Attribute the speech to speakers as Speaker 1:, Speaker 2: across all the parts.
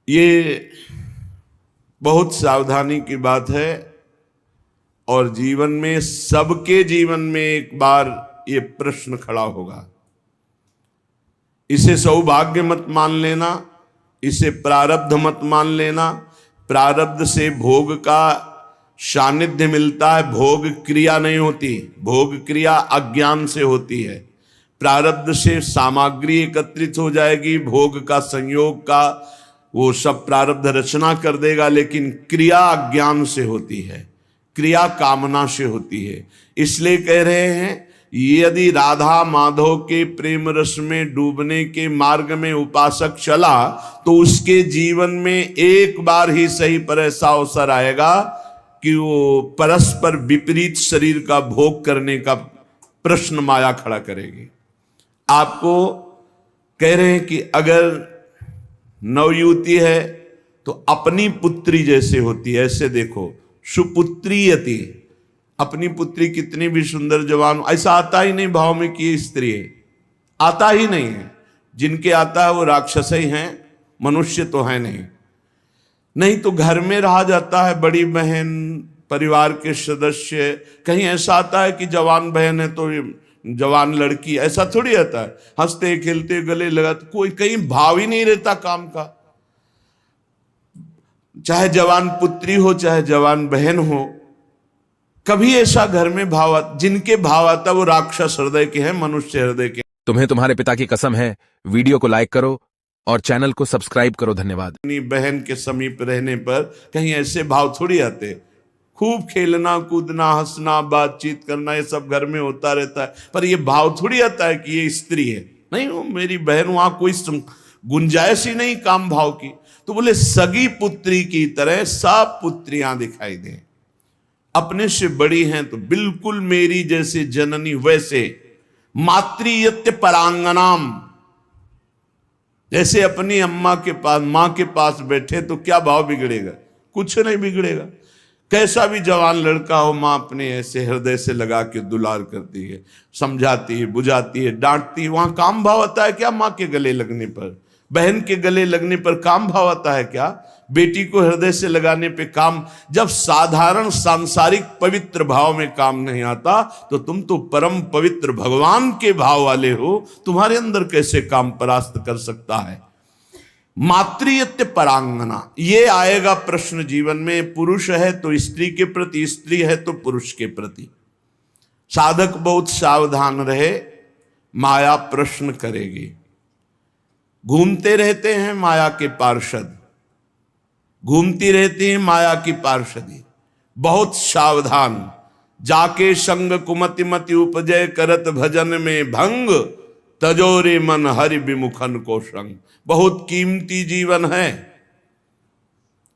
Speaker 1: ये बहुत सावधानी की बात है और जीवन में, सबके जीवन में एक बार ये प्रश्न खड़ा होगा। इसे सौभाग्य मत मान लेना, इसे प्रारब्ध मत मान लेना। प्रारब्ध से भोग का सानिध्य मिलता है, भोग क्रिया नहीं होती। भोग क्रिया अज्ञान से होती है। प्रारब्ध से सामग्री एकत्रित हो जाएगी, भोग का संयोग का वो सब प्रारब्ध रचना कर देगा, लेकिन क्रिया अज्ञान से होती है, क्रिया कामना से होती है। इसलिए कह रहे हैं यदि राधा माधव के प्रेम रस में डूबने के मार्ग में उपासक चला तो उसके जीवन में एक बार ही सही पर ऐसा अवसर आएगा कि वो परस्पर विपरीत शरीर का भोग करने का प्रश्न माया खड़ा करेगी। आपको कह रहे हैं कि अगर नवयुवती है तो अपनी पुत्री जैसे होती है, ऐसे देखो, सुपुत्रीयति, अपनी पुत्री कितनी भी सुंदर जवान, ऐसा आता ही नहीं भाव में कि ये स्त्री है, आता ही नहीं है। जिनके आता है वो राक्षस ही हैं, मनुष्य तो है नहीं। नहीं तो घर में रहा जाता है, बड़ी बहन, परिवार के सदस्य, कहीं ऐसा आता है कि जवान बहन है तो जवान लड़की, ऐसा थोड़ी आता है। हंसते खेलते गले लगाते, कोई कहीं भाव ही नहीं रहता काम का। चाहे जवान पुत्री हो चाहे जवान बहन हो, कभी ऐसा घर में भाव, जिनके भाव आता वो राक्षस हृदय के हैं, मनुष्य हृदय के।
Speaker 2: तुम्हें तुम्हारे पिता की कसम है, वीडियो को लाइक करो और चैनल को सब्सक्राइब करो। धन्यवाद।
Speaker 1: अपनी बहन के समीप रहने पर कहीं ऐसे भाव थोड़ी आते। खूब खेलना कूदना हंसना बातचीत करना ये सब घर में होता रहता है, पर ये भाव थोड़ी आता है कि ये स्त्री है। नहीं, वो मेरी बहन, वहां कोई गुंजाइश ही नहीं काम भाव की। तो बोले सगी पुत्री की तरह सब पुत्रियां दिखाई दें, अपने से बड़ी हैं तो बिल्कुल मेरी जैसे जननी वैसे। मातृयत्य परांगनाम, जैसे अपनी अम्मा के पास, मां के पास बैठे तो क्या भाव बिगड़ेगा? कुछ नहीं बिगड़ेगा। कैसा भी जवान लड़का हो, मां अपने ऐसे हृदय से लगा के दुलार करती है, समझाती है, बुझाती है, डांटती है। वहां काम भाव आता है क्या? मां के गले लगने पर, बहन के गले लगने पर काम भाव आता है क्या? बेटी को हृदय से लगाने पे काम। जब साधारण सांसारिक पवित्र भाव में काम नहीं आता तो तुम तो परम पवित्र भगवान के भाव वाले हो, तुम्हारे अंदर कैसे काम परास्त कर सकता है? मातृयत्य परांगना, ये आएगा प्रश्न जीवन में। पुरुष है तो स्त्री के प्रति, स्त्री है तो पुरुष के प्रति। साधक बहुत सावधान रहे, माया प्रश्न करेगी। घूमते रहते हैं माया के पार्षद, घूमती रहती है माया की पार्षदी। बहुत सावधान। जाके संग कुमति मति उपजय करत भजन में भंग, तजोरे मन हरि विमुखन को संग। बहुत कीमती जीवन है,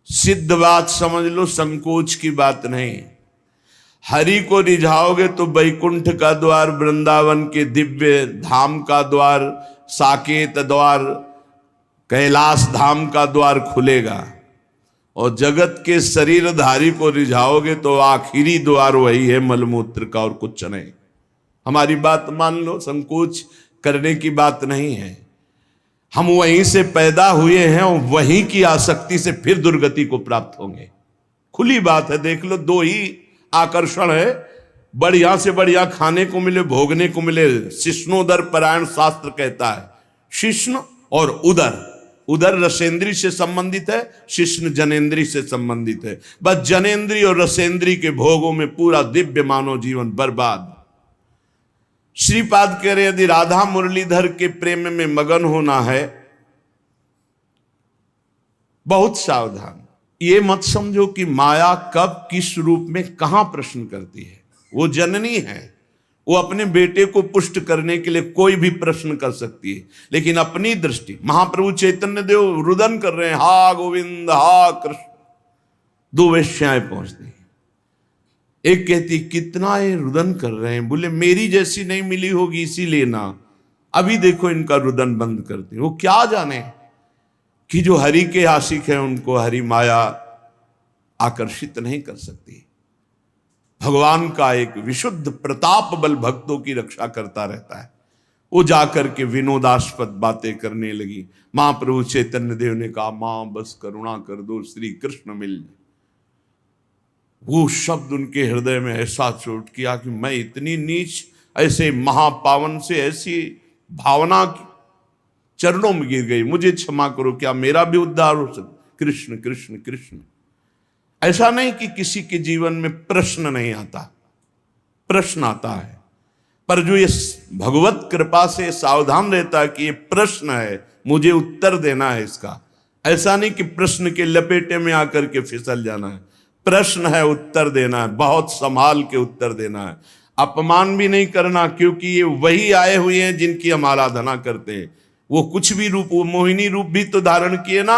Speaker 1: सिद्ध बात समझ लो, संकोच की बात नहीं। हरि को रिझाओगे तो वैकुंठ का द्वार, वृंदावन के दिव्य धाम का द्वार, साकेत द्वार, कैलाश धाम का द्वार खुलेगा। और जगत के शरीरधारी को रिझाओगे तो आखिरी द्वार वही है, मलमूत्र का, और कुछ नहीं। हमारी बात मान लो, संकोच करने की बात नहीं है। हम वहीं से पैदा हुए हैं और वहीं की आसक्ति से फिर दुर्गति को प्राप्त होंगे। खुली बात है, देख लो, दो ही आकर्षण है, बढ़िया से बढ़िया खाने को मिले, भोगने को मिले। शिष्णोदर परायण शास्त्र कहता है, शिष्ण और उदर। उदर रसेंद्री से संबंधित है, शिष्ण जनेन्द्री से संबंधित है। बस जनेन्द्री और रसेंद्री के भोगों में पूरा दिव्य मानव जीवन बर्बाद। श्रीपाद कह रहे यदि राधा मुरलीधर के प्रेम में मगन होना है, बहुत सावधान। ये मत समझो कि माया कब किस रूप में कहां प्रश्न करती है। वो जननी है, वो अपने बेटे को पुष्ट करने के लिए कोई भी प्रश्न कर सकती है, लेकिन अपनी दृष्टि। महाप्रभु चैतन्य देव रुदन कर रहे हैं, हा गोविंद हा कृष्ण। दो वेश्याएं पहुंचती, एक कहती कितना ये रुदन कर रहे हैं, बोले मेरी जैसी नहीं मिली होगी इसीलिए ना। अभी देखो इनका रुदन बंद करते। वो क्या जाने कि जो हरि के आशिक हैं उनको हरि माया आकर्षित नहीं कर सकती। भगवान का एक विशुद्ध प्रताप बल भक्तों की रक्षा करता रहता है। वो जाकर के विनोदास्पद बातें करने लगी। महाप्रभु चैतन्य देव ने कहा, मां बस करुणा कर दो, श्री कृष्ण मिल जाए। वो शब्द उनके हृदय में ऐसा चोट किया कि मैं इतनी नीच, ऐसे महापावन से ऐसी भावना की चरणों में गिर गई, मुझे क्षमा करो, क्या मेरा भी उद्धार हो सकता? कृष्ण कृष्ण कृष्ण। ऐसा नहीं कि किसी के जीवन में प्रश्न नहीं आता, प्रश्न आता है, पर जो ये भगवत कृपा से सावधान रहता है कि ये प्रश्न है, मुझे उत्तर देना है इसका। ऐसा नहीं कि प्रश्न के लपेटे में आकर के फिसल जाना है, प्रश्न है, उत्तर देना है, बहुत संभाल के उत्तर देना है। अपमान भी नहीं करना, क्योंकि ये वही आए हुए हैं जिनकी हम आराधना करते हैं। वो कुछ भी रूप, वो मोहिनी रूप भी तो धारण किए ना,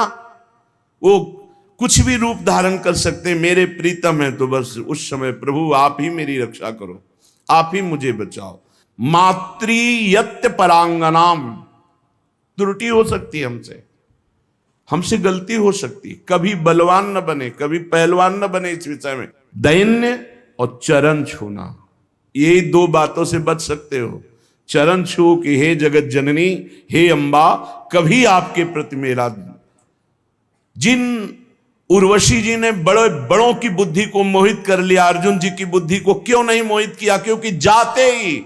Speaker 1: वो कुछ भी रूप धारण कर सकते हैं। मेरे प्रीतम है तो बस उस समय प्रभु आप ही मेरी रक्षा करो, आप ही मुझे बचाओ। मातृयत्य परांगनाम, त्रुटि हो सकती है हमसे गलती हो सकती, कभी बलवान न बने, कभी पहलवान न बने इस विषय में। दैन्य और चरण छूना, ये दो बातों से बच सकते हो। चरण छू कि हे जगत जननी, हे अंबा, कभी आपके प्रति मेरा। जिन उर्वशी जी ने बड़े बड़ों की बुद्धि को मोहित कर लिया, अर्जुन जी की बुद्धि को क्यों नहीं मोहित किया? क्योंकि जाते ही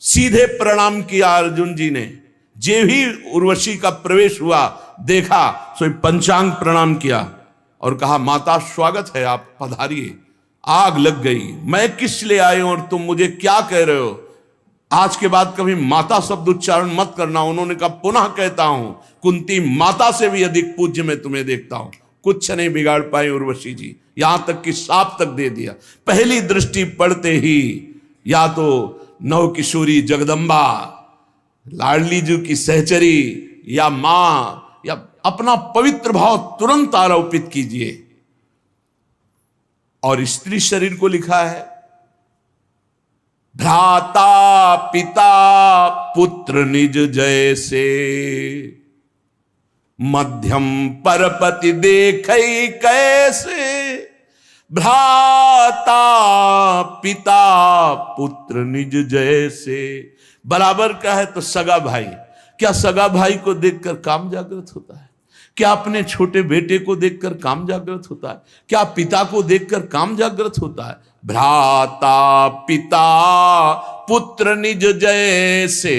Speaker 1: सीधे प्रणाम किया अर्जुन जी ने। जे ही उर्वशी का प्रवेश हुआ, देखा सो पंचांग प्रणाम किया और कहा, माता स्वागत है, आप पधारिए। आग लग गई, मैं किस लिए आए हूं और तुम मुझे क्या कह रहे हो? आज के बाद कभी माता शब्द उच्चारण मत करना। उन्होंने कहा, पुनः कहता हूं, कुंती माता से भी अधिक पूज्य मैं तुम्हें देखता हूं। कुछ नहीं बिगाड़ पाई उर्वशी जी, यहां तक कि साप तक दे दिया। पहली दृष्टि पड़ते ही या तो नव किशोरी जगदम्बा, लाडली जी की सहचरी, या मां, या अपना पवित्र भाव तुरंत आरोपित कीजिए। और स्त्री शरीर को लिखा है, भ्राता पिता पुत्र निज जैसे, मध्यम परपति देखै कैसे। भ्राता पिता पुत्र निज जैसे, बराबर का है तो सगा भाई। क्या सगा भाई को देखकर काम जागृत होता है? क्या अपने छोटे बेटे को देखकर काम जागृत होता है? क्या पिता को देखकर काम जागृत होता है? भ्राता पिता पुत्र निज जैसे।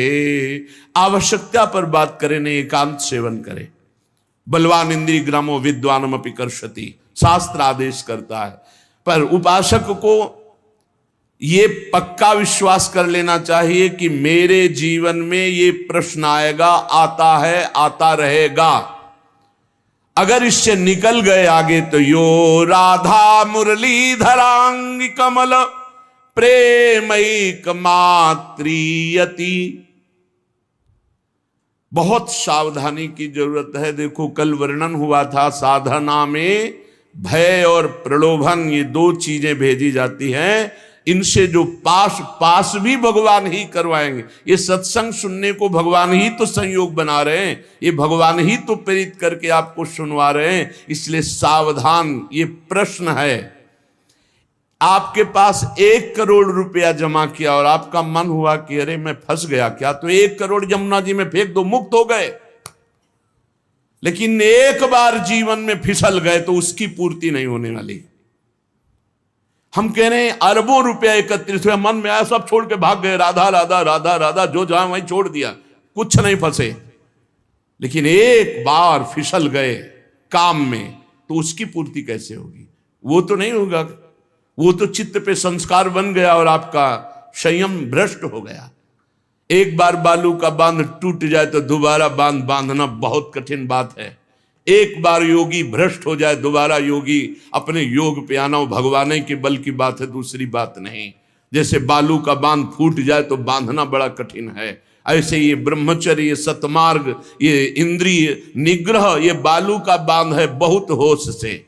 Speaker 1: आवश्यकता पर बात करें, नहीं एकांत सेवन करें। बलवान इंद्रिय ग्रामो विद्वानम अपि कर्षति, शास्त्र आदेश करता है। पर उपासक को ये पक्का विश्वास कर लेना चाहिए कि मेरे जीवन में ये प्रश्न आएगा, आता है, आता रहेगा। अगर इससे निकल गए आगे तो यो राधा मुरलीधरांग कमल प्रेमैक मात्रियति। बहुत सावधानी की जरूरत है। देखो, कल वर्णन हुआ था, साधना में भय और प्रलोभन, ये दो चीजें भेजी जाती हैं। इनसे जो पास भी भगवान ही करवाएंगे। ये सत्संग सुनने को भगवान ही तो संयोग बना रहे हैं, ये भगवान ही तो प्रेरित करके आपको सुनवा रहे हैं। इसलिए सावधान। ये प्रश्न है, आपके पास 1 करोड़ रुपया जमा किया और आपका मन हुआ कि अरे मैं फंस गया क्या, तो 1 करोड़ यमुना जी में फेंक दो, मुक्त हो गए। लेकिन एक बार जीवन में फिसल गए तो उसकी पूर्ति नहीं होने वाली। हम कह रहे हैं अरबों रुपया एकत्रित हुआ, मन में आया सब छोड़ के भाग गए, राधा राधा राधा राधा, जो जहां वहीं छोड़ दिया, कुछ नहीं फंसे। लेकिन एक बार फिसल गए काम में तो उसकी पूर्ति कैसे होगी? वो तो नहीं होगा, वो तो चित्त पे संस्कार बन गया और आपका संयम भ्रष्ट हो गया। एक बार बालू का बांध टूट जाए तो दोबारा बांध बांधना बहुत कठिन बात है। एक बार योगी भ्रष्ट हो जाए, दोबारा योगी अपने योग पे आना भगवान के बल की बात है, दूसरी बात नहीं। जैसे बालू का बांध फूट जाए तो बांधना बड़ा कठिन है, ऐसे ये ब्रह्मचर्य, ये सतमार्ग, ये इंद्रिय निग्रह, ये बालू का बांध है, बहुत होश से।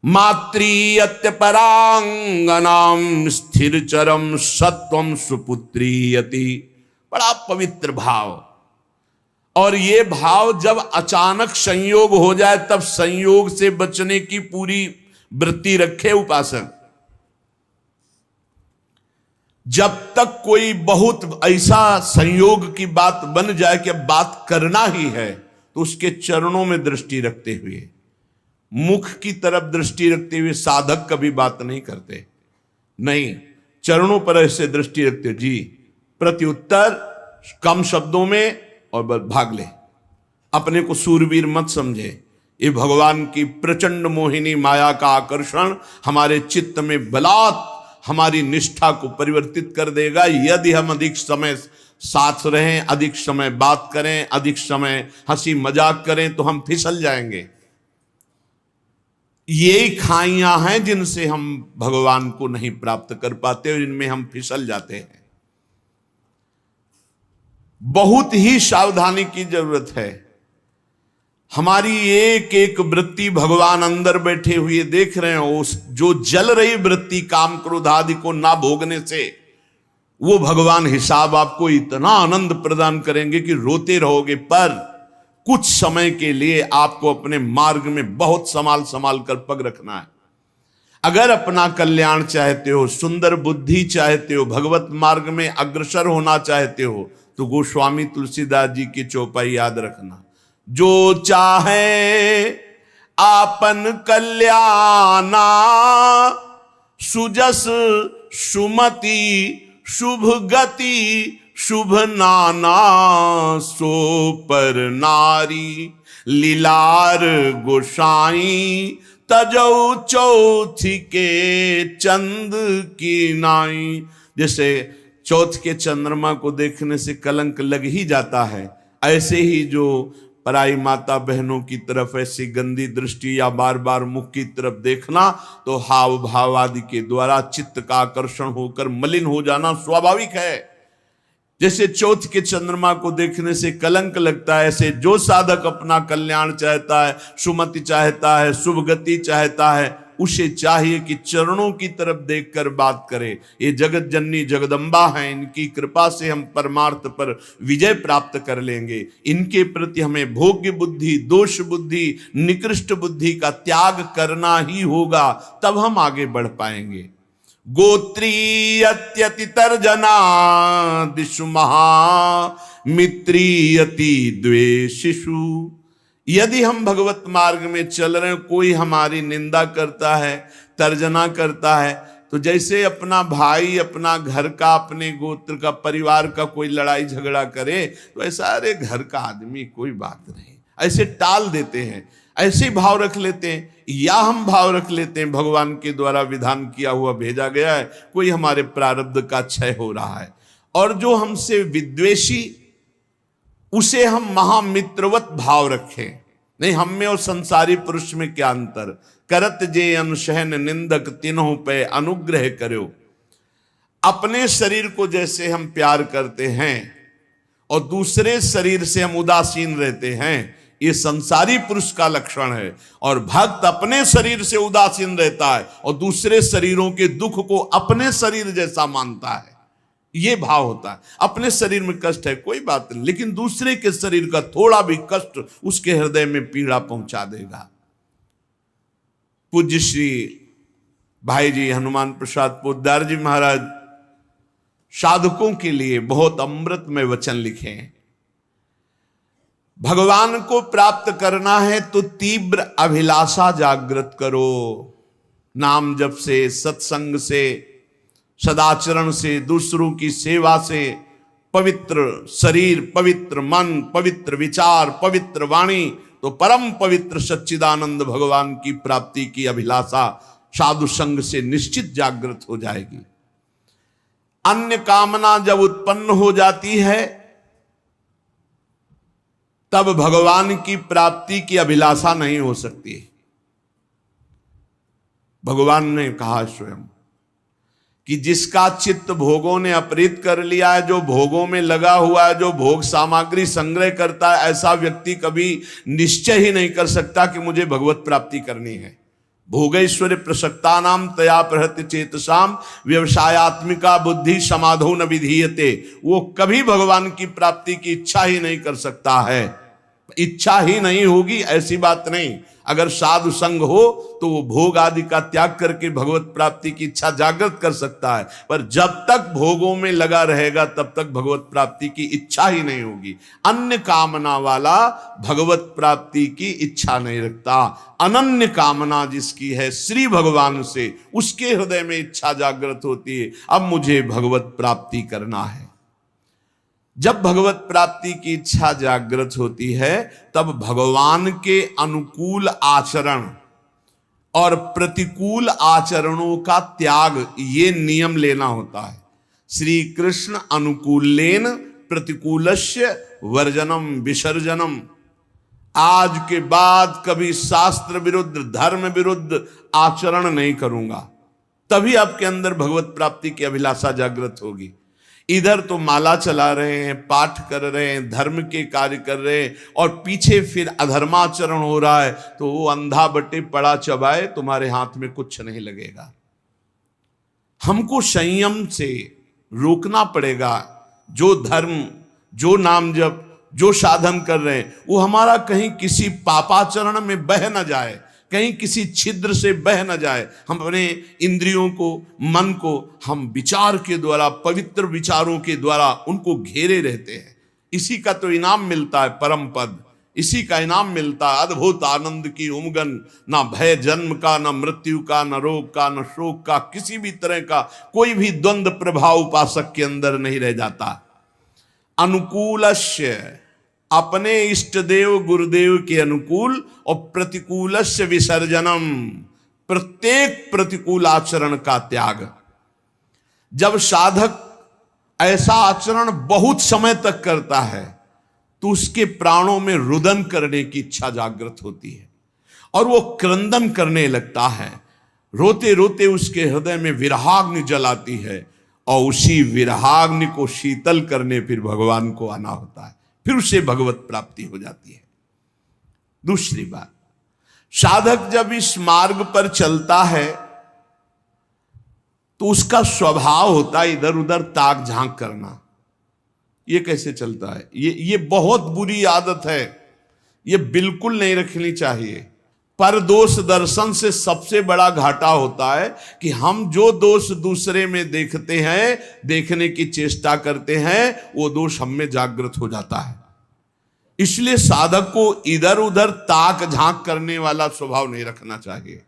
Speaker 1: मातृयत्य परांगनाम स्थिर चरम सत्वम सुपुत्रीयति। बड़ा पवित्र भाव। और ये भाव जब अचानक संयोग हो जाए तब संयोग से बचने की पूरी वृत्ति रखे उपासक। जब तक कोई बहुत ऐसा संयोग की बात बन जाए कि अब बात करना ही है, तो उसके चरणों में दृष्टि रखते हुए, मुख की तरफ दृष्टि रखते हुए साधक कभी बात नहीं करते। नहीं, चरणों पर ऐसे दृष्टि रखते, जी प्रत्युत्तर कम शब्दों में और भाग ले। अपने को सूरवीर मत समझे। ये भगवान की प्रचंड मोहिनी माया का आकर्षण हमारे चित्त में बलात् हमारी निष्ठा को परिवर्तित कर देगा, यदि हम अधिक समय साथ रहें, अधिक समय बात करें, अधिक समय हंसी मजाक करें, तो हम फिसल जाएंगे। ये खाइयां हैं जिनसे हम भगवान को नहीं प्राप्त कर पाते और इनमें हम फिसल जाते हैं। बहुत ही सावधानी की जरूरत है। हमारी एक एक वृत्ति भगवान अंदर बैठे हुए देख रहे हैं। उस जो जल रही वृत्ति काम क्रोध आदि को ना भोगने से, वो भगवान हिसाब आपको इतना आनंद प्रदान करेंगे कि रोते रहोगे। पर कुछ समय के लिए आपको अपने मार्ग में बहुत संभाल संभाल कर पग रखना है। अगर अपना कल्याण चाहते हो, सुंदर बुद्धि चाहते हो, भगवत मार्ग में अग्रसर होना चाहते हो, तो गोस्वामी तुलसीदास जी की चौपाई याद रखना। जो चाहे आपन कल्याणा, सुजस सुमति शुभ गति शुभ नाना, सो पर नारी लीलार गोसाई, तजौ चौथी के चंद की नाई। जैसे चौथ के चंद्रमा को देखने से कलंक लग ही जाता है, ऐसे ही जो पराई माता बहनों की तरफ ऐसी गंदी दृष्टि या बार बार मुख की तरफ देखना, तो हाव भाव आदि के द्वारा चित्त का आकर्षण होकर मलिन हो जाना स्वाभाविक है। जैसे चौथ के चंद्रमा को देखने से कलंक लगता है, ऐसे जो साधक अपना कल्याण चाहता है, सुमति चाहता है, शुभ गति चाहता है, उसे चाहिए कि चरणों की तरफ देखकर बात करे। ये जगत जननी जगदम्बा है, इनकी कृपा से हम परमार्थ पर विजय प्राप्त कर लेंगे। इनके प्रति हमें भोग्य बुद्धि, दोष बुद्धि, निकृष्ट बुद्धि का त्याग करना ही होगा, तब हम आगे बढ़ पाएंगे। गोत्रीयत्यति तर्जना दिशु महा, मित्रीयति द्वेषिषु। यदि हम भगवत मार्ग में चल रहे हैं, कोई हमारी निंदा करता है, तर्जना करता है, तो जैसे अपना भाई, अपना घर का, अपने गोत्र का, परिवार का कोई लड़ाई झगड़ा करे, तो ऐसा अरे घर का आदमी कोई बात नहीं, ऐसे टाल देते हैं, ऐसे भाव रख लेते हैं। या हम भाव रख लेते हैं भगवान के द्वारा विधान किया हुआ भेजा गया है, कोई हमारे प्रारब्ध का क्षय हो रहा है, और जो हमसे विद्वेषी, उसे हम महामित्रवत भाव रखें। नहीं, हम में और संसारी पुरुष में क्या अंतर। करत जे अनुशहन निंदक, तीनों पे अनुग्रह करो। अपने शरीर को जैसे हम प्यार करते हैं और दूसरे शरीर से हम उदासीन रहते हैं, ये संसारी पुरुष का लक्षण है। और भक्त अपने शरीर से उदासीन रहता है और दूसरे शरीरों के दुख को अपने शरीर जैसा मानता है। ये भाव होता है। अपने शरीर में कष्ट है कोई बात नहीं, लेकिन दूसरे के शरीर का थोड़ा भी कष्ट उसके हृदय में पीड़ा पहुंचा देगा। पूज्य श्री भाई जी हनुमान प्रसाद पोद्दार जी महाराज साधकों के लिए बहुत अमृतमय वचन लिखे हैं। भगवान को प्राप्त करना है तो तीव्र अभिलाषा जागृत करो। नाम जप से, सत्संग से, सदाचरण से, दूसरों की सेवा से, पवित्र शरीर, पवित्र मन, पवित्र विचार, पवित्र वाणी, तो परम पवित्र सच्चिदानंद भगवान की प्राप्ति की अभिलाषा साधु संग से निश्चित जागृत हो जाएगी। अन्य कामना जब उत्पन्न हो जाती है, तब भगवान की प्राप्ति की अभिलाषा नहीं हो सकती। भगवान ने कहा स्वयं कि जिसका चित्त भोगों ने अपहृत कर लिया है, जो भोगों में लगा हुआ है, जो भोग सामग्री संग्रह करता है, ऐसा व्यक्ति कभी निश्चय ही नहीं कर सकता कि मुझे भगवत प्राप्ति करनी है। भोगैश्वर्य प्रसक्ता नाम तया प्रहृत्य चेतसाम, व्यवसायत्मिका बुद्धि समाधो न विधीयते। वो कभी भगवान की प्राप्ति की इच्छा ही नहीं कर सकता है। इच्छा ही नहीं होगी ऐसी बात नहीं। अगर साधु संग हो तो वो भोग आदि का त्याग करके भगवत प्राप्ति की इच्छा जागृत कर सकता है, पर जब तक भोगों में लगा रहेगा तब तक भगवत प्राप्ति की इच्छा ही नहीं होगी। अन्य कामना वाला भगवत प्राप्ति की इच्छा नहीं रखता। अनन्य कामना जिसकी है श्री भगवान से, उसके हृदय में इच्छा जागृत होती है, अब मुझे भगवत प्राप्ति करना है। जब भगवत प्राप्ति की इच्छा जागृत होती है तब भगवान के अनुकूल आचरण और प्रतिकूल आचरणों का त्याग, ये नियम लेना होता है। श्री कृष्ण अनुकूलेन प्रतिकूलस्य वर्जनम विसर्जनम। आज के बाद कभी शास्त्र विरुद्ध, धर्म विरुद्ध आचरण नहीं करूंगा, तभी आपके अंदर भगवत प्राप्ति की अभिलाषा जागृत होगी। इधर तो माला चला रहे हैं, पाठ कर रहे हैं, धर्म के कार्य कर रहे हैं, और पीछे फिर अधर्माचरण हो रहा है, तो वो अंधा बटे पड़ा चबाए, तुम्हारे हाथ में कुछ नहीं लगेगा। हमको संयम से रोकना पड़ेगा। जो धर्म, जो नाम जप, जो साधन कर रहे हैं, वो हमारा कहीं किसी पापाचरण में बह न जाए, कहीं किसी छिद्र से बह न जाए। हम अपने इंद्रियों को, मन को हम विचार के द्वारा, पवित्र विचारों के द्वारा उनको घेरे रहते हैं। इसी का तो इनाम मिलता है परम पद, इसी का इनाम मिलता है अद्भुत आनंद की उमगन। ना भय जन्म का, ना मृत्यु का, ना रोग का, ना शोक का, किसी भी तरह का कोई भी द्वंद्व प्रभाव उपासक के अंदर नहीं रह जाता। अनुकूलस्य, अपने इष्ट देव गुरुदेव के अनुकूल, और प्रतिकूलस्य विसर्जनम, प्रत्येक प्रतिकूल आचरण का त्याग। जब साधक ऐसा आचरण बहुत समय तक करता है तो उसके प्राणों में रुदन करने की इच्छा जागृत होती है और वो क्रंदन करने लगता है। रोते रोते उसके हृदय में विरहाग्नि जलाती है, और उसी विरहाग्नि को शीतल करने फिर भगवान को आना होता है, फिर उसे भगवत प्राप्ति हो जाती है। दूसरी बात, साधक जब इस मार्ग पर चलता है तो उसका स्वभाव होता है इधर उधर ताक झांक करना। ये कैसे चलता है? ये बहुत बुरी आदत है, ये बिल्कुल नहीं रखनी चाहिए। पर दोष दर्शन से सबसे बड़ा घाटा होता है कि हम जो दोष दूसरे में देखते हैं, देखने की चेष्टा करते हैं, वो दोष हम में जागृत हो जाता है। इसलिए साधक को इधर उधर ताक झांक करने वाला स्वभाव नहीं रखना चाहिए।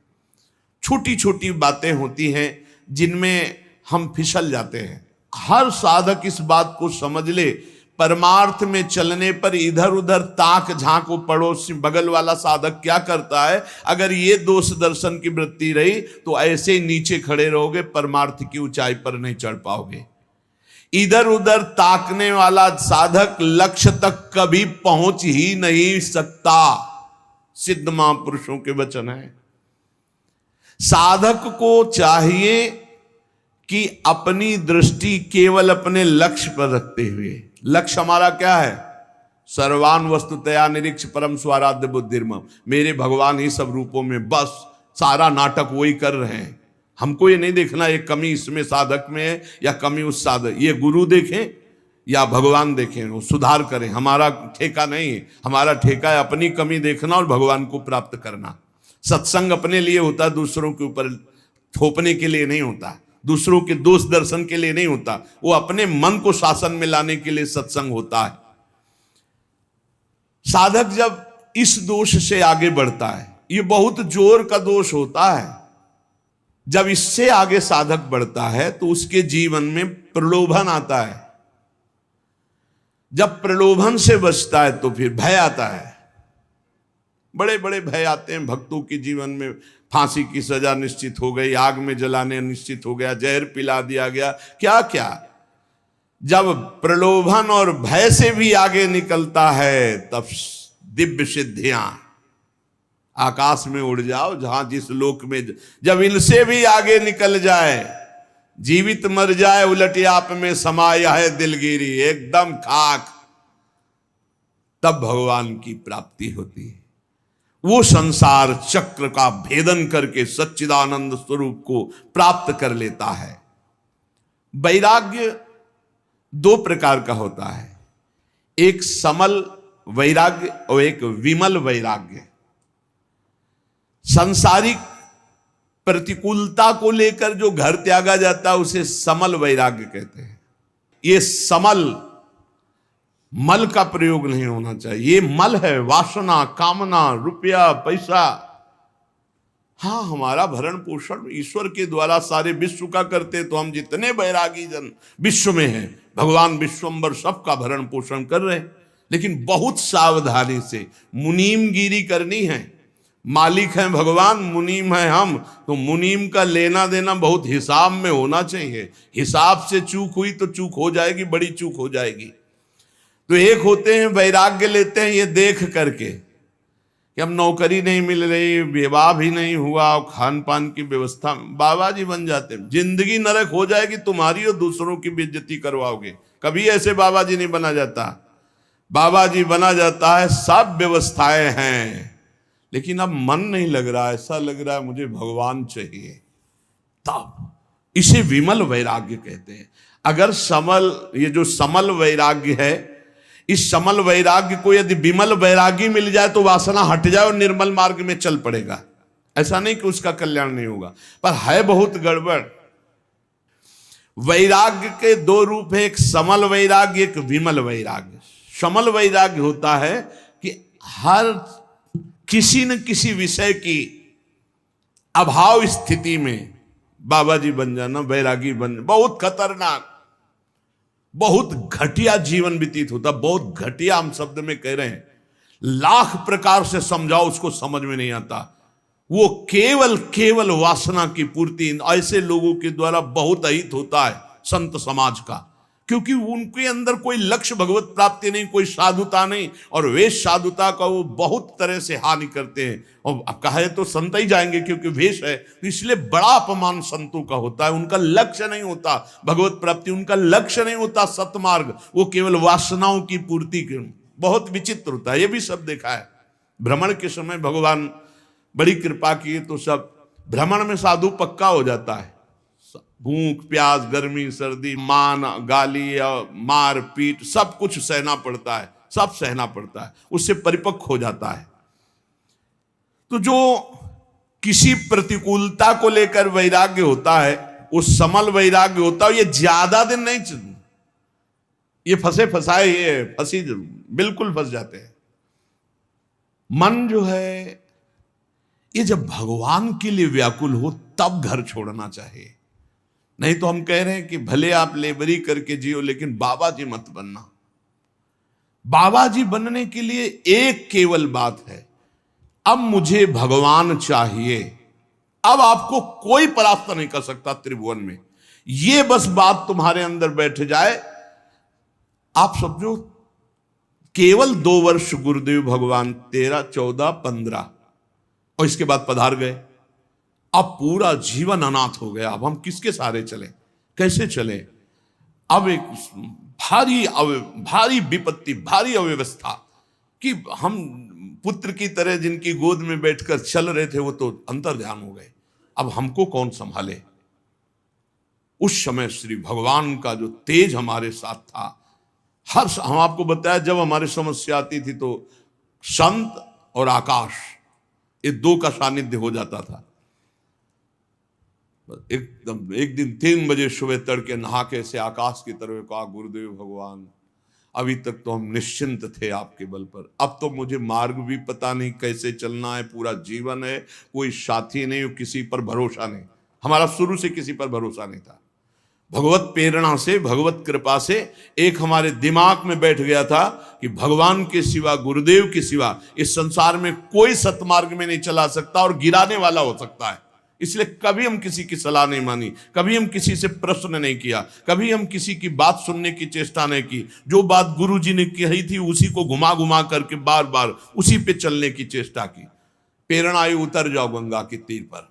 Speaker 1: छोटी छोटी बातें होती हैं जिनमें हम फिसल जाते हैं। हर साधक इस बात को समझ ले, परमार्थ में चलने पर इधर उधर ताक झांक, वो पड़ोस बगल वाला साधक क्या करता है, अगर ये दोष दर्शन की वृत्ति रही तो ऐसे ही नीचे खड़े रहोगे, परमार्थ की ऊंचाई पर नहीं चढ़ पाओगे। इधर उधर ताकने वाला साधक लक्ष्य तक कभी पहुंच ही नहीं सकता। सिद्ध महापुरुषों के वचन है। साधक को चाहिए कि अपनी दृष्टि केवल अपने लक्ष्य पर रखते हुए, लक्ष्य हमारा क्या है? सर्वान वस्तुतया निरीक्ष परम स्वाराध्य बुद्धिर्मम, मेरे भगवान ही सब रूपों में, बस सारा नाटक वही कर रहे हैं। हमको ये नहीं देखना ये कमी इसमें साधक में है या कमी उस साधक, ये गुरु देखें या भगवान देखें, वो सुधार करें, हमारा ठेका नहीं है। हमारा ठेका है अपनी कमी देखना और भगवान को प्राप्त करना। सत्संग अपने लिए होता, दूसरों के ऊपर थोपने के लिए नहीं होता, दूसरों के दोष दर्शन के लिए नहीं होता, वो अपने मन को शासन में लाने के लिए सत्संग होता है। साधक जब इस दोष से आगे बढ़ता है, ये बहुत जोर का दोष होता है, जब इससे आगे साधक बढ़ता है तो उसके जीवन में प्रलोभन आता है। जब प्रलोभन से बचता है तो फिर भय आता है। बड़े बड़े भय आते हैं भक्तों के जीवन में। फांसी की सजा निश्चित हो गई, आग में जलाने निश्चित हो गया, जहर पिला दिया गया, क्या क्या। जब प्रलोभन और भय से भी आगे निकलता है तब दिव्य सिद्धियां, आकाश में उड़ जाओ जहां जिस लोक में, जब इनसे भी आगे निकल जाए, जीवित मर जाए उलट आप में समाया है दिलगिरी, एकदम खाक, तब भगवान की प्राप्ति होती है। वो संसार चक्र का भेदन करके सच्चिदानंद स्वरूप को प्राप्त कर लेता है। वैराग्य दो प्रकार का होता है, एक समल वैराग्य और एक विमल वैराग्य। सांसारिक प्रतिकूलता को लेकर जो घर त्यागा जाता है उसे समल वैराग्य कहते हैं। ये समल, मल का प्रयोग नहीं होना चाहिए। ये मल है वासना, कामना, रुपया, पैसा। हाँ, हमारा भरण पोषण ईश्वर के द्वारा सारे विश्व का करते, तो हम जितने बैरागी जन विश्व में हैं, भगवान विश्वम्बर सबका भरण पोषण कर रहे हैं। लेकिन बहुत सावधानी से मुनीमगिरी करनी है। मालिक हैं भगवान, मुनीम है हम, तो मुनीम का लेना देना बहुत हिसाब में होना चाहिए। हिसाब से चूक हुई तो चूक हो जाएगी, बड़ी चूक हो जाएगी। तो एक होते हैं वैराग्य लेते हैं ये देख करके कि अब नौकरी नहीं मिल रही, विवाह भी नहीं हुआ, खान पान की व्यवस्था, बाबा जी बन जाते हैं। जिंदगी नरक हो जाएगी तुम्हारी और दूसरों की बेइज्जती करवाओगे। कभी ऐसे बाबा जी नहीं बना जाता। बाबा जी बना जाता है, सब व्यवस्थाएं हैं, लेकिन अब मन नहीं लग रहा, ऐसा लग रहा है मुझे भगवान चाहिए। तब इसे विमल वैराग्य कहते हैं। अगर समल, ये जो समल वैराग्य है, इस समल वैराग्य को यदि विमल वैरागी मिल जाए तो वासना हट जाए और निर्मल मार्ग में चल पड़ेगा। ऐसा नहीं कि उसका कल्याण नहीं होगा, पर है बहुत गड़बड़। वैराग्य के दो रूप है, एक समल वैराग्य, एक विमल वैराग्य। समल वैराग्य होता है कि हर किसी न किसी विषय की अभाव स्थिति में बाबा जी बन जाना, वैरागी बन, बहुत खतरनाक, बहुत घटिया जीवन व्यतीत होता। बहुत घटिया हम शब्द में कह रहे हैं, लाख प्रकार से समझाओ उसको समझ में नहीं आता। वो केवल वासना की पूर्ति ऐसे लोगों के द्वारा बहुत अहित होता है संत समाज का, क्योंकि उनके अंदर कोई लक्ष्य भगवत प्राप्ति नहीं, कोई साधुता नहीं, और वेश साधुता का वो बहुत तरह से हानि करते हैं। और कहे तो संत ही जाएंगे क्योंकि वेश है, तो इसलिए बड़ा अपमान संतों का होता है। उनका लक्ष्य नहीं होता भगवत प्राप्ति, उनका लक्ष्य नहीं होता सतमार्ग, वो केवल वासनाओं की पूर्ति के। बहुत विचित्र होता है, ये भी सब देखा है। भ्रमण के समय भगवान बड़ी कृपा की तो सब भ्रमण में साधु पक्का हो जाता है। भूख प्यास, गर्मी सर्दी, मान गाली और मार पीट सब कुछ सहना पड़ता है, सब सहना पड़ता है, उससे परिपक्व हो जाता है। तो जो किसी प्रतिकूलता को लेकर वैराग्य होता है, वो समल वैराग्य होता है। ये ज्यादा दिन नहीं, ये फंसे फंसाए, ये फंसी बिल्कुल फंस जाते हैं। मन जो है ये जब भगवान के लिए व्याकुल हो तब घर छोड़ना चाहिए। नहीं तो हम कह रहे हैं कि भले आप लेबरी करके जियो, लेकिन बाबा जी मत बनना। बाबा जी बनने के लिए एक केवल बात है, अब मुझे भगवान चाहिए। अब आपको कोई परास्त नहीं कर सकता त्रिभुवन में। ये बस बात तुम्हारे अंदर बैठ जाए, आप समझो केवल 2 वर्ष गुरुदेव भगवान 13, 14, 15 और इसके बाद पधार गए। अब पूरा जीवन अनाथ हो गया। अब हम किसके सहारे चले, कैसे चले? अब एक भारी विपत्ति, भारी अव्यवस्था कि हम पुत्र की तरह जिनकी गोद में बैठकर चल रहे थे वो तो अंतर्ध्यान हो गए। अब हमको कौन संभाले? उस समय श्री भगवान का जो तेज हमारे साथ था, हम आपको बताया जब हमारी समस्या आती थी तो संत और आकाश, ये 2 का सानिध्य हो जाता था। एकदम एक दिन 3 बजे सुबह तड़के नहा के से आकाश की तरफ कहा, गुरुदेव भगवान अभी तक तो हम निश्चिंत थे आपके बल पर, अब तो मुझे मार्ग भी पता नहीं कैसे चलना है। पूरा जीवन है, कोई साथी नहीं, किसी पर भरोसा नहीं। हमारा शुरू से किसी पर भरोसा नहीं था। भगवत प्रेरणा से, भगवत कृपा से एक हमारे दिमाग में बैठ गया था कि भगवान के सिवा, गुरुदेव के सिवा इस संसार में कोई सतमार्ग में नहीं चला सकता और गिराने वाला हो सकता है। इसलिए कभी हम किसी की सलाह नहीं मानी, कभी हम किसी से प्रश्न नहीं किया, कभी हम किसी की बात सुनने की चेष्टा नहीं की। जो बात गुरु जी ने कही थी उसी को घुमा घुमा करके बार बार उसी पे चलने की चेष्टा की। प्रेरणा आई, उतर जाओ गंगा के तीर पर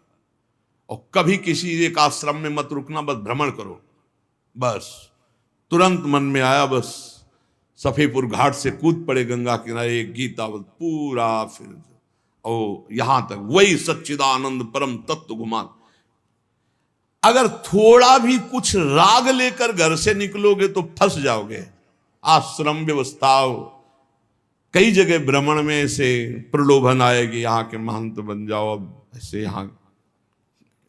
Speaker 1: और कभी किसी एक आश्रम में मत रुकना, बस भ्रमण करो। बस तुरंत मन में आया, बस सफेपुर घाट से कूद पड़े गंगा किनारे, एक गीता पूरा फिर यहां तक वही सच्चिदानंद परम तत्व घुमा। अगर थोड़ा भी कुछ राग लेकर घर से निकलोगे तो फंस जाओगे। आश्रम व्यवस्था कई जगह भ्रमण में ऐसे प्रलोभन आएगी, यहाँ के महंत बन जाओ, अब ऐसे यहाँ।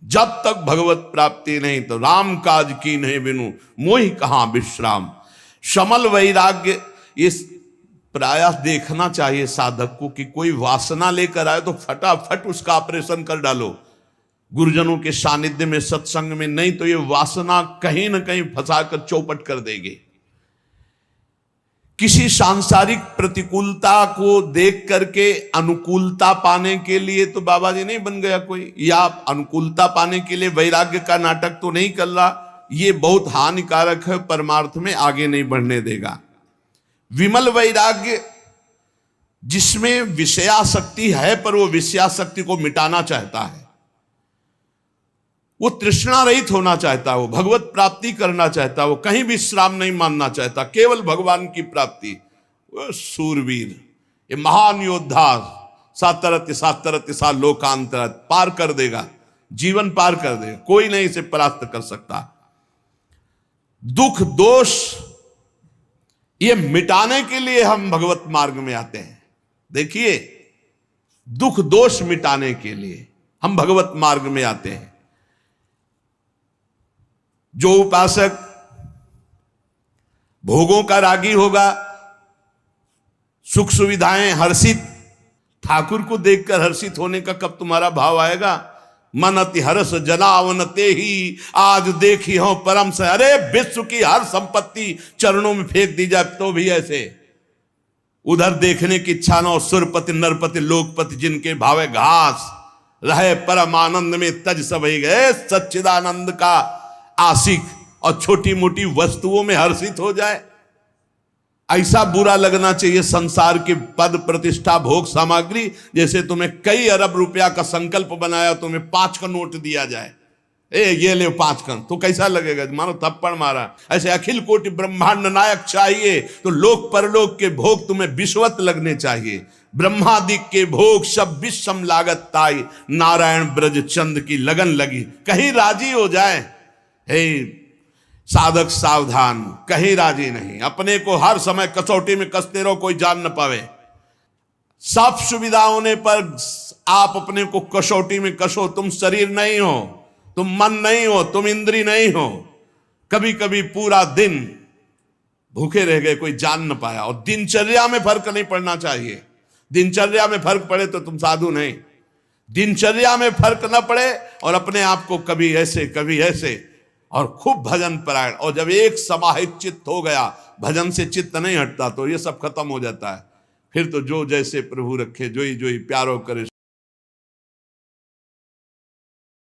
Speaker 1: जब तक भगवत प्राप्ति नहीं तो राम काज की नहीं बिनु मोहि कहाँ विश्राम। शमल वैराग्य, इस प्रयास देखना चाहिए साधक को कि कोई वासना लेकर आए तो फटाफट उसका ऑपरेशन कर डालो गुरुजनों के सानिध्य में, सत्संग में, नहीं तो ये वासना कहीं ना कहीं फंसाकर चौपट कर देगी। किसी सांसारिक प्रतिकूलता को देख करके अनुकूलता पाने के लिए तो बाबा जी नहीं बन गया कोई, या अनुकूलता पाने के लिए वैराग्य का नाटक तो नहीं कर रहा। ये बहुत हानिकारक है, परमार्थ में आगे नहीं बढ़ने देगा। विमल वैराग्य जिसमें विषयासक्ति है पर वो विषयासक्ति को मिटाना चाहता है, वो तृष्णा रहित होना चाहता है, वो भगवत प्राप्ति करना चाहता है, वो कहीं विश्राम नहीं मानना चाहता, केवल भगवान की प्राप्ति। वो सूरवीर, ये महान योद्धा सातरत सा लोकांतरत पार कर देगा, जीवन पार कर देगा, कोई नहीं इसे परास्त कर सकता। दुख दोष ये मिटाने के लिए हम भगवत मार्ग में आते हैं। देखिए, दुख दोष मिटाने के लिए हम भगवत मार्ग में आते हैं। जो उपासक भोगों का रागी होगा, सुख सुविधाएं हर्षित, ठाकुर को देखकर हर्षित होने का कब तुम्हारा भाव आएगा? मन अति हर्ष जनावनते ही आज देखी हो परम से। अरे विश्व की हर संपत्ति चरणों में फेंक दी जाए तो भी ऐसे, उधर देखने की इच्छा न हो। सुरपति नरपति लोकपति जिनके भावे घास रहे, परम आनंद में तज सब ही गए। सच्चिदानंद का आशिक और छोटी मोटी वस्तुओं में हर्षित हो जाए, ऐसा बुरा लगना चाहिए संसार के पद प्रतिष्ठा भोग सामग्री। जैसे तुम्हें कई अरब रुपया का संकल्प बनाया, तुम्हें 5 का नोट दिया जाए, ये ले 5 का, तो कैसा लगेगा? मानो थप्पड़ मारा। ऐसे अखिल कोटि ब्रह्मांड नायक चाहिए तो लोक परलोक के भोग तुम्हें विश्वत लगने चाहिए। ब्रह्मादि के भोग सब विषम लागत ताई, नारायण ब्रज चंद की लगन लगी। कहीं राजी हो जाए, हे साधक सावधान, कहीं राजी नहीं। अपने को हर समय कसौटी में कसते रहो, कोई जान न पावे। सब सुविधा होने पर आप अपने को कसौटी में कसो। तुम शरीर नहीं हो, तुम मन नहीं हो, तुम इंद्री नहीं हो। कभी कभी पूरा दिन भूखे रह गए, कोई जान न पाया। और दिनचर्या में फर्क नहीं पड़ना चाहिए। दिनचर्या में फर्क पड़े तो तुम साधु नहीं। दिनचर्या में फर्क न पड़े और अपने आप को कभी ऐसे कभी ऐसे, और खूब भजन परायण। और जब एक समाहित चित्त हो गया, भजन से चित्त नहीं हटता, तो ये सब खत्म हो जाता है। फिर तो जो जैसे प्रभु रखे, जो ही प्यारो करे।